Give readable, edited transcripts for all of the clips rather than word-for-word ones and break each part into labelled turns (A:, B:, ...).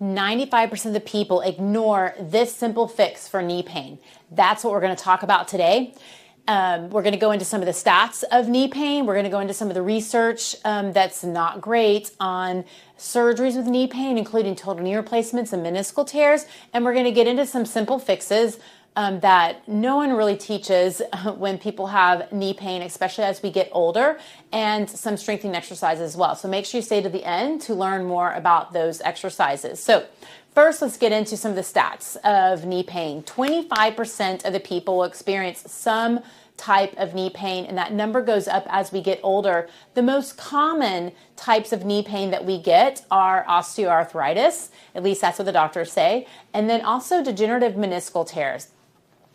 A: 95% of the people ignore this simple fix for knee pain. That's what we're going to talk about today. We're going to go into some of the stats of knee pain. We're going to go into some of the research that's not great on surgeries with knee pain, including total knee replacements and meniscal tears. And we're going to get into some simple fixes that no one really teaches when people have knee pain, especially as we get older, and some strengthening exercises as well. So make sure you stay to the end to learn more about those exercises. So first, let's get into some of the stats of knee pain. 25% of the people will experience some type of knee pain, and that number goes up as we get older. The most common types of knee pain that we get are osteoarthritis, at least that's what the doctors say, and then also degenerative meniscal tears.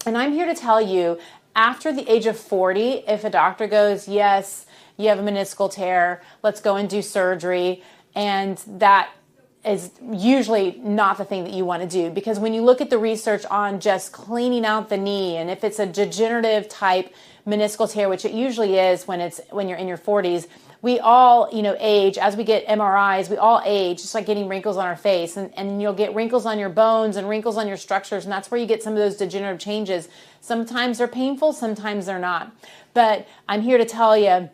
A: And I'm here to tell you, after the age of 40, if a doctor goes, yes, you have a meniscal tear, let's go and do surgery, and that is usually not the thing that you want to do, because when you look at the research on just cleaning out the knee, and if it's a degenerative type meniscal tear, which it usually is when you're in your 40s, we all, age. As we get MRIs, we all age, just like getting wrinkles on our face, and you'll get wrinkles on your bones and wrinkles on your structures, and that's where you get some of those degenerative changes. Sometimes they're painful, sometimes they're not. But I'm here to tell you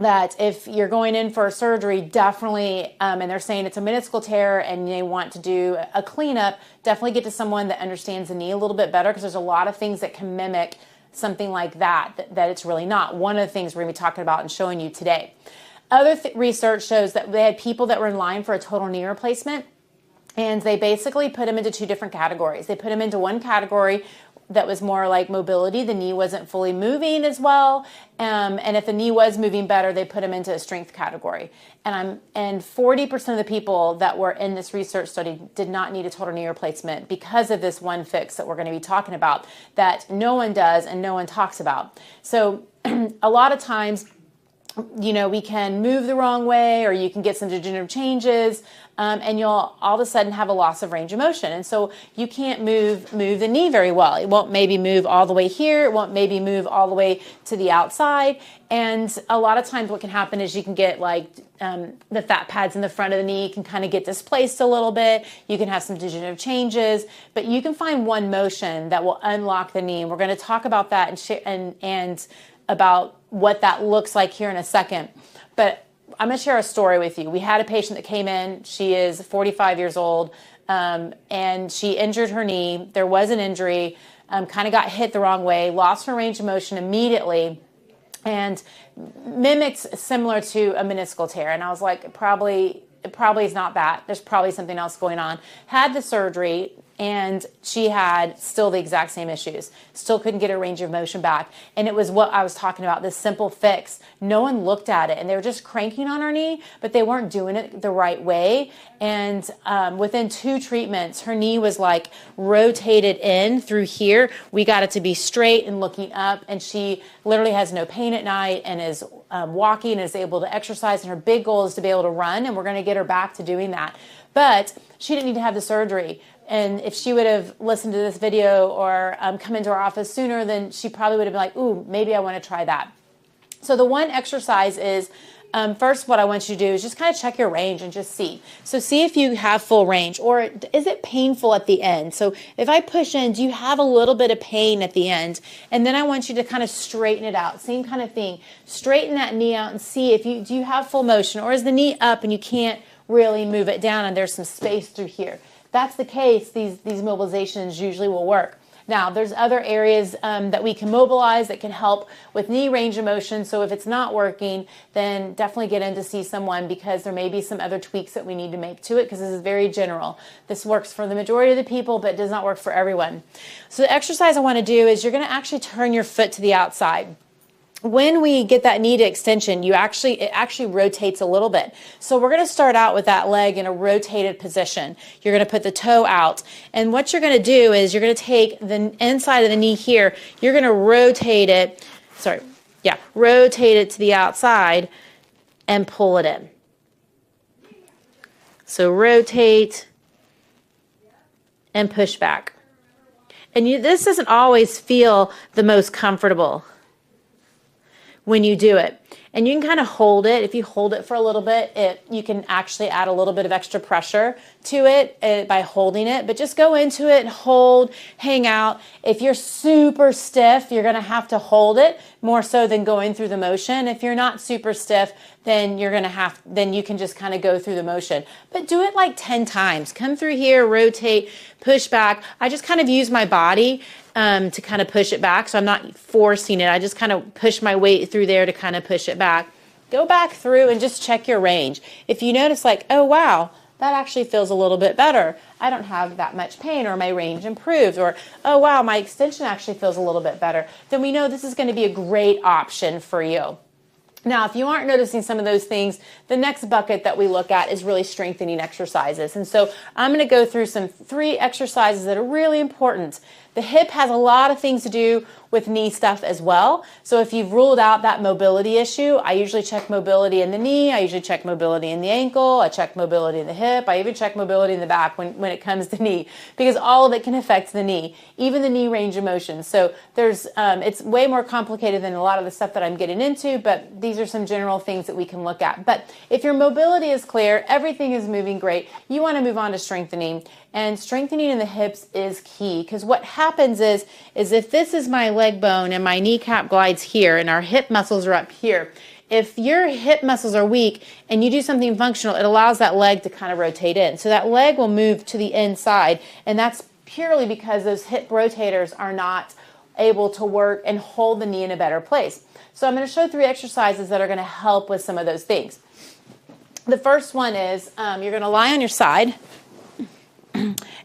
A: that if you're going in for a surgery, definitely, and they're saying it's a meniscal tear and they want to do a cleanup, definitely get to someone that understands the knee a little bit better, because there's a lot of things that can mimic something like that it's really not. One of the things we're going to be talking about and showing you today. Other research shows that they had people that were in line for a total knee replacement, and they basically put them into two different categories. They put them into one category that was more like mobility. The knee wasn't fully moving as well. And if the knee was moving better, they put them into a strength category. And 40% of the people that were in this research study did not need a total knee replacement because of this one fix that we're going to be talking about that no one does and no one talks about. So a lot of times, we can move the wrong way, or you can get some degenerative changes, and you'll all of a sudden have a loss of range of motion. And so you can't move the knee very well. It won't maybe move all the way here. It won't maybe move all the way to the outside. And a lot of times what can happen is you can get the fat pads in the front of the knee can kind of get displaced a little bit. You can have some degenerative changes, but you can find one motion that will unlock the knee. And we're going to talk about that and about what that looks like here in a second. But I'm going to share a story with you. We had a patient that came in. She is 45 years old, and she injured her knee. There was an injury, kind of got hit the wrong way, lost her range of motion immediately, and mimics similar to a meniscal tear. And I was like, it probably is not that. There's probably something else going on. Had the surgery, and she had still the exact same issues. Still couldn't get her range of motion back. And it was what I was talking about, this simple fix. No one looked at it, and they were just cranking on her knee, but they weren't doing it the right way. And within 2 treatments, her knee was like rotated in through here. We got it to be straight and looking up, and she literally has no pain at night and is walking and is able to exercise. And her big goal is to be able to run, and we're going to get her back to doing that. But she didn't need to have the surgery. And if she would have listened to this video or come into our office sooner, then she probably would have been like, ooh, maybe I want to try that. So the one exercise is, first what I want you to do is just kind of check your range and just see. So see if you have full range, or is it painful at the end? So if I push in, do you have a little bit of pain at the end? And then I want you to kind of straighten it out. Same kind of thing. Straighten that knee out and see do you have full motion, or is the knee up and you can't really move it down and there's some space through here. If that's the case, these mobilizations usually will work. Now, there's other areas that we can mobilize that can help with knee range of motion. So if it's not working, then definitely get in to see someone, because there may be some other tweaks that we need to make to it, because this is very general. This works for the majority of the people, but it does not work for everyone. So the exercise I want to do is you're going to actually turn your foot to the outside. When we get that knee to extension, it actually rotates a little bit. So we're going to start out with that leg in a rotated position. You're going to put the toe out. And what you're going to do is you're going to take the inside of the knee here. You're going to rotate it to the outside and pull it in. So rotate and push back. And this doesn't always feel the most comfortable when you do it. And you can kind of hold it. If you hold it for a little bit, you can actually add a little bit of extra pressure to it by holding it. But just go into it and hold, hang out. If you're super stiff, you're going to have to hold it more so than going through the motion. If you're not super stiff, then then you can just kind of go through the motion. But do it like 10 times. Come through here, rotate, push back. I just kind of use my body to kind of push it back. So I'm not forcing it. I just kind of push my weight through there to kind of push it back. Go back through and just check your range. If you notice like, oh, wow, that actually feels a little bit better. I don't have that much pain, or my range improves, or, oh, wow, my extension actually feels a little bit better, then we know this is going to be a great option for you. Now, if you aren't noticing some of those things, the next bucket that we look at is really strengthening exercises. And so I'm going to go through 3 exercises that are really important. The hip has a lot of things to do with knee stuff as well. So if you've ruled out that mobility issue, I usually check mobility in the knee. I usually check mobility in the ankle. I check mobility in the hip. I even check mobility in the back when it comes to knee, because all of it can affect the knee, even the knee range of motion. So it's way more complicated than a lot of the stuff that I'm getting into, but these are some general things that we can look at. But if your mobility is clear, everything is moving great, you want to move on to strengthening. And strengthening in the hips is key, because what happens is if this is my leg bone and my kneecap glides here and our hip muscles are up here, if your hip muscles are weak and you do something functional, it allows that leg to kind of rotate in. So that leg will move to the inside, and that's purely because those hip rotators are not able to work and hold the knee in a better place. So I'm going to show 3 exercises that are going to help with some of those things. The first one is you're going to lie on your side.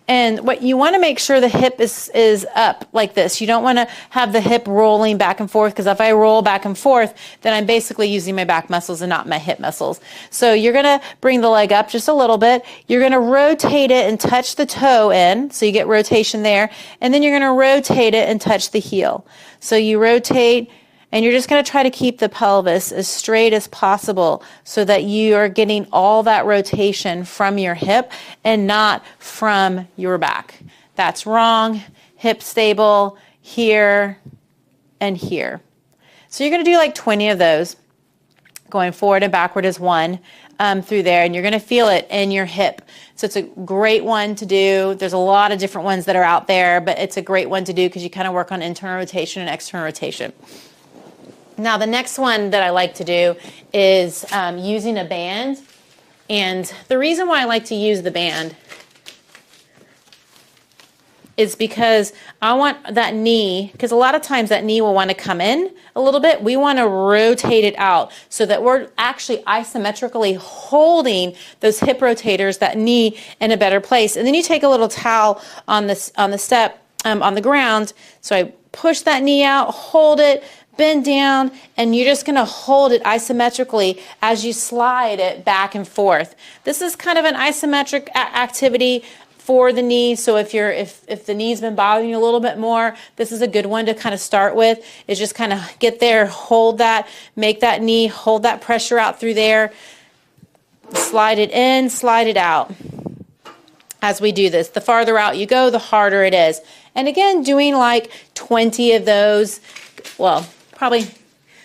A: And what you want to make sure the hip is up like this. You don't want to have the hip rolling back and forth, because if I roll back and forth, then I'm basically using my back muscles and not my hip muscles. So you're going to bring the leg up just a little bit. You're going to rotate it and touch the toe in, so you get rotation there. And then you're going to rotate it and touch the heel. So you rotate, and you're just going to try to keep the pelvis as straight as possible so that you are getting all that rotation from your hip and not from your back. That's wrong. Hip stable here and here. So you're going to do like 20 of those. Going forward and backward is 1 through there, and you're going to feel it in your hip. So it's a great one to do. There's a lot of different ones that are out there, but it's a great one to do because you kind of work on internal rotation and external rotation. Now, the next one that I like to do is using a band. And the reason why I like to use the band is because I want that knee, because a lot of times that knee will want to come in a little bit. We want to rotate it out so that we're actually isometrically holding those hip rotators, that knee, in a better place. And then you take a little towel on the step, on the ground. So I push that knee out, hold it, bend down, and you're just going to hold it isometrically as you slide it back and forth. This is kind of an isometric activity for the knee. So if the knee's been bothering you a little bit more, this is a good one to kind of start with. Is just kind of get there, hold that, make that knee, hold that pressure out through there, slide it in, slide it out. As we do this, the farther out you go, the harder it is. And again, doing like 20 of those, well, probably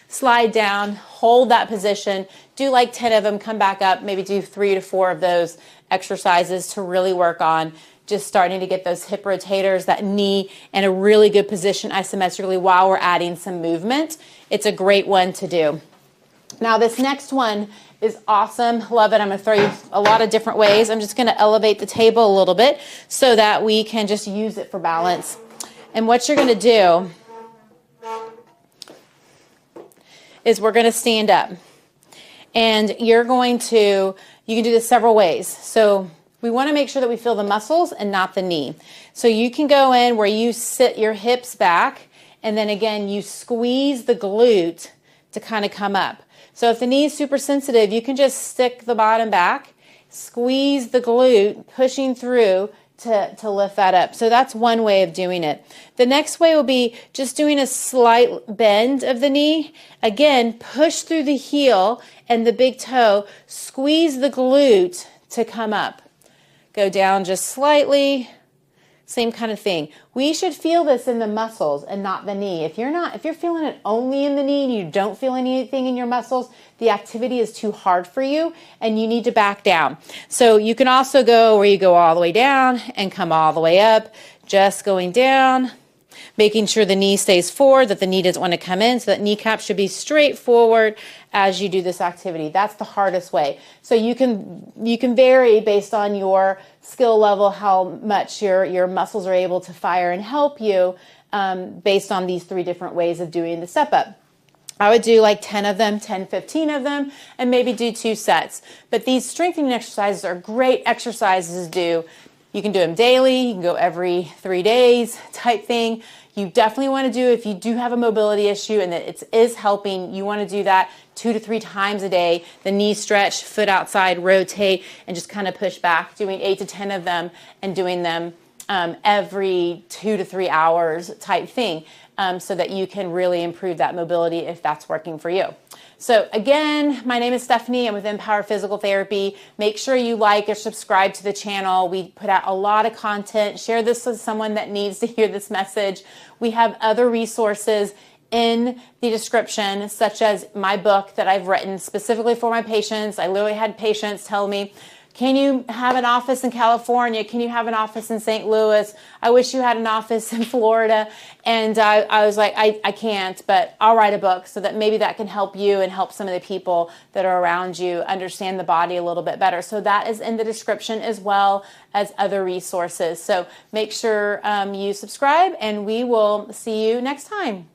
A: slide down, hold that position, do like 10 of them, come back up, maybe do 3 to 4 of those exercises to really work on just starting to get those hip rotators, that knee in a really good position isometrically while we're adding some movement. It's a great one to do. Now, this next one is awesome. Love it. I'm going to throw you a lot of different ways. I'm just going to elevate the table a little bit so that we can just use it for balance. And what you're going to do is we're going to stand up. And you can do this several ways. So we want to make sure that we feel the muscles and not the knee. So you can go in where you sit your hips back, and then again, you squeeze the glute to kind of come up. So if the knee is super sensitive, you can just stick the bottom back, squeeze the glute, pushing through to lift that up. So that's one way of doing it. The next way will be just doing a slight bend of the knee. Again, push through the heel and the big toe, squeeze the glute to come up. Go down just slightly, Same kind of thing. We should feel this in the muscles and not the knee. If you're feeling it only in the knee and you don't feel anything in your muscles, the activity is too hard for you and you need to back down. So you can also go where you go all the way down and come all the way up, just going down, making sure the knee stays forward, that the knee doesn't want to come in, so that kneecap should be straight forward as you do this activity. That's the hardest way. So you can vary based on your skill level, how much your muscles are able to fire and help you based on these 3 different ways of doing the step up. I would do like 10 of them, 10, 15 of them, and maybe do 2 sets. But these strengthening exercises are great exercises to do. You can do them daily, you can go every 3 days type thing. You definitely want to do, if you do have a mobility issue and that it is helping, you want to do that 2 to 3 times a day. The knee stretch, foot outside, rotate, and just kind of push back, doing 8 to 10 of them and doing them every 2 to 3 hours type thing, so that you can really improve that mobility if that's working for you. So again, my name is Stephanie. I'm with Empower Physical Therapy. Make sure you like or subscribe to the channel. We put out a lot of content. Share this with someone that needs to hear this message. We have other resources in the description, such as my book that I've written specifically for my patients. I literally had patients tell me, can you have an office in California? Can you have an office in St. Louis? I wish you had an office in Florida. And I was like, I can't, but I'll write a book so that maybe that can help you and help some of the people that are around you understand the body a little bit better. So that is in the description as well as other resources. So make sure you subscribe, and we will see you next time.